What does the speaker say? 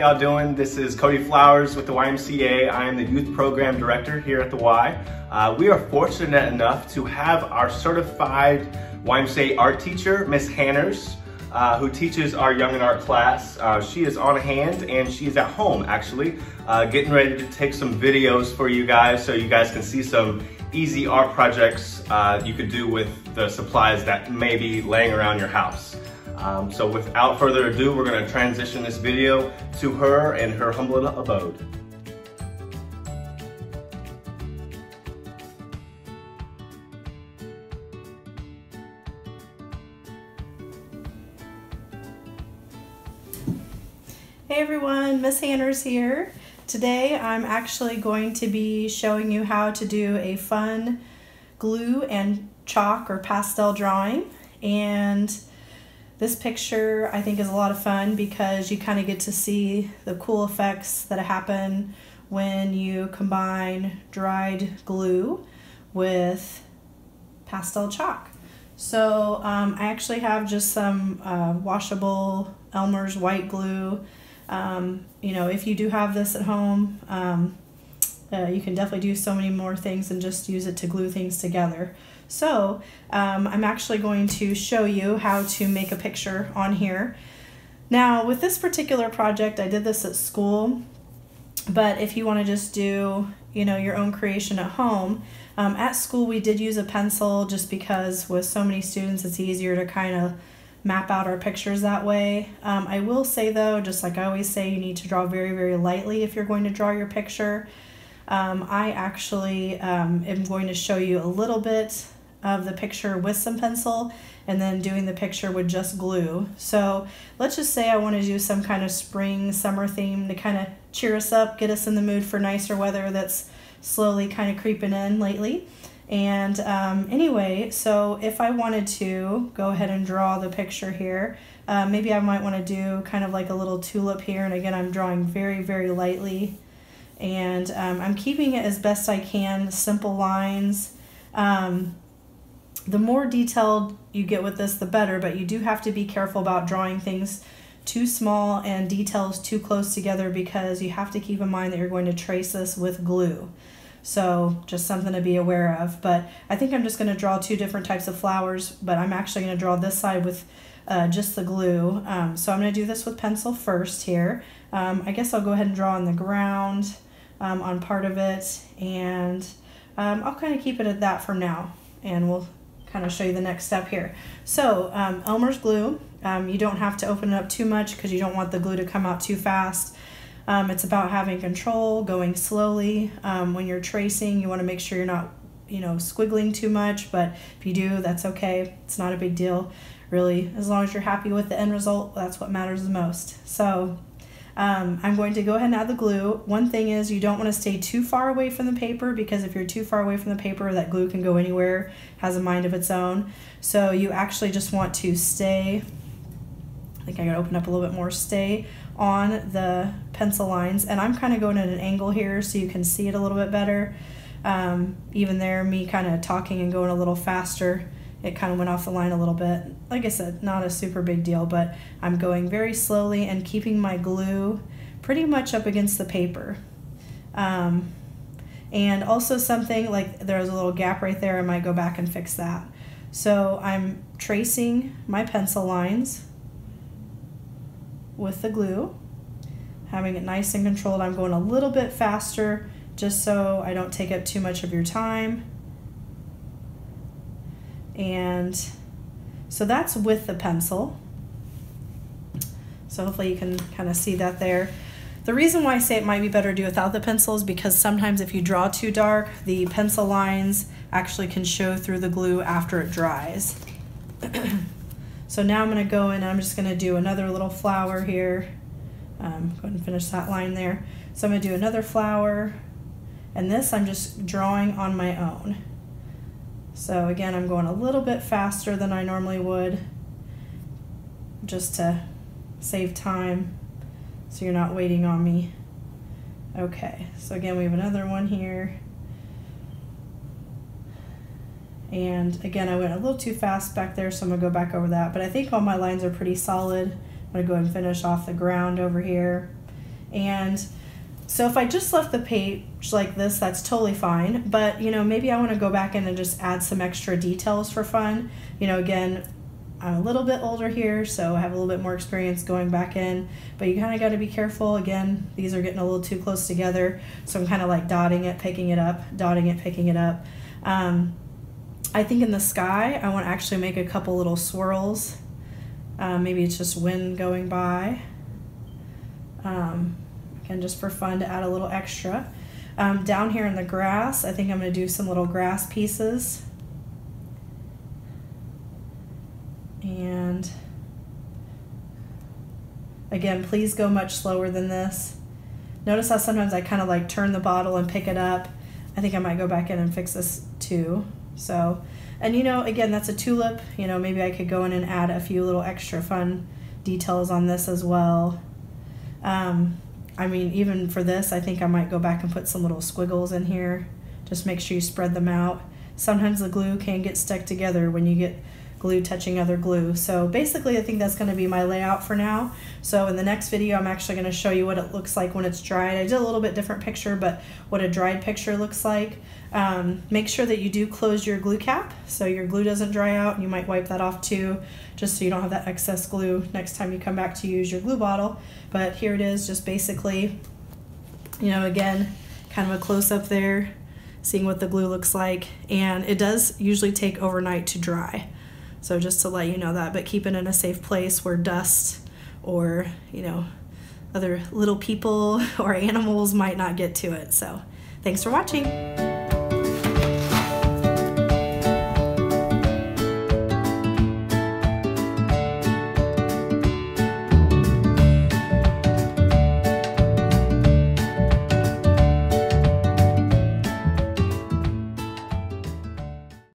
y'all doing? This is Cody Flowers with the YMCA. I am the Youth Program Director here at the Y. We are fortunate enough to have our certified YMCA art teacher, Miss Hanners, who teaches our Young in Art class. She is on hand and she's at home actually, getting ready to take some videos for you guys so you guys can see some easy art projects you could do with the supplies that may be laying around your house. So without further ado, we're going to transition this video to her and her humble abode. Hey everyone, Miss Hanners here. Today I'm actually going to be showing you how to do a fun glue and chalk or pastel drawing. And this picture I think is a lot of fun because you kind of get to see the cool effects that happen when you combine dried glue with pastel chalk. So I actually have just some washable Elmer's white glue. You know, if you do have this at home, you can definitely do so many more things than just use it to glue things together. So I'm actually going to show you how to make a picture on here. Now with this particular project, I did this at school, but if you want to just do, you know, your own creation at home, at school we did use a pencil just because with so many students it's easier to kind of map out our pictures that way. I will say though, just like I always say, you need to draw very, very lightly if you're going to draw your picture. I actually am going to show you a little bit of the picture with some pencil and then doing the picture with just glue. So let's just say I want to do some kind of spring, summer theme to kind of cheer us up, get us in the mood for nicer weather that's slowly kind of creeping in lately. And anyway, so if I wanted to go ahead and draw the picture here, maybe I might want to do kind of like a little tulip here. And again, I'm drawing very, very lightly. And I'm keeping it as best I can, simple lines. The more detailed you get with this, the better, but you do have to be careful about drawing things too small and details too close together because you have to keep in mind that you're going to trace this with glue. So just something to be aware of. But I think I'm just going to draw two different types of flowers, but I'm actually going to draw this side with just the glue. So I'm going to do this with pencil first here. I guess I'll go ahead and draw on the ground on part of it, and I'll kind of keep it at that for now, and we'll kind of show you the next step here. So Elmer's glue, you don't have to open it up too much because you don't want the glue to come out too fast. It's about having control, going slowly. When you're tracing, you want to make sure you're not, you know, squiggling too much, but if you do, that's okay. It's not a big deal, really. As long as you're happy with the end result, that's what matters the most. So I'm going to go ahead and add the glue. One thing is you don't want to stay too far away from the paper because if you're too far away from the paper, that glue can go anywhere, has a mind of its own. So you actually just want to stay, I think I gotta open up a little bit more, stay on the pencil lines. And I'm kind of going at an angle here so you can see it a little bit better. Even there, me kind of talking and going a little faster, it kind of went off the line a little bit. Like I said, not a super big deal, but I'm going very slowly and keeping my glue pretty much up against the paper. And also something like there's a little gap right there, I might go back and fix that. So I'm tracing my pencil lines with the glue, having it nice and controlled. I'm going a little bit faster just so I don't take up too much of your time. And so that's with the pencil. So hopefully you can kind of see that there. The reason why I say it might be better to do without the pencil is because sometimes if you draw too dark, the pencil lines actually can show through the glue after it dries. So now I'm going to go in and I'm just going to do another little flower here. Go ahead and finish that line there. So I'm going to do another flower, and this I'm just drawing on my own. So again, I'm going a little bit faster than I normally would just to save time so you're not waiting on me. Okay, so again, we have another one here. And again, I went a little too fast back there, so I'm gonna go back over that. But I think all my lines are pretty solid. I'm gonna go ahead and finish off the ground over here. And so if I just left the page like this, that's totally fine. But, you know, maybe I want to go back in and just add some extra details for fun. You know, again, I'm a little bit older here, so I have a little bit more experience going back in, but you kind of got to be careful. Again, these are getting a little too close together, so I'm kind of like dotting it, picking it up, dotting it, picking it up. I think in the sky, I want to actually make a couple little swirls. Maybe it's just wind going by. Again, just for fun to add a little extra. Down here in the grass, I think I'm going to do some little grass pieces. And again, please go much slower than this. Notice how sometimes I kind of like turn the bottle and pick it up. I think I might go back in and fix this too. So, and you know, again, that's a tulip. You know, maybe I could go in and add a few little extra fun details on this as well. I mean, even for this, I think I might go back and put some little squiggles in here. Just make sure you spread them out. Sometimes the glue can get stuck together when you get glue touching other glue. So basically I think that's going to be my layout for now. So in the next video I'm actually going to show you what it looks like when it's dried. I did a little bit different picture, but what a dried picture looks like. Make sure that you do close your glue cap so your glue doesn't dry out, and you might wipe that off too, just so you don't have that excess glue next time you come back to use your glue bottle. But here it is, just basically, you know, again, kind of a close-up there, seeing what the glue looks like. And it does usually take overnight to dry. So just to let you know that, but keep it in a safe place where dust or, you know, other little people or animals might not get to it. So thanks for watching.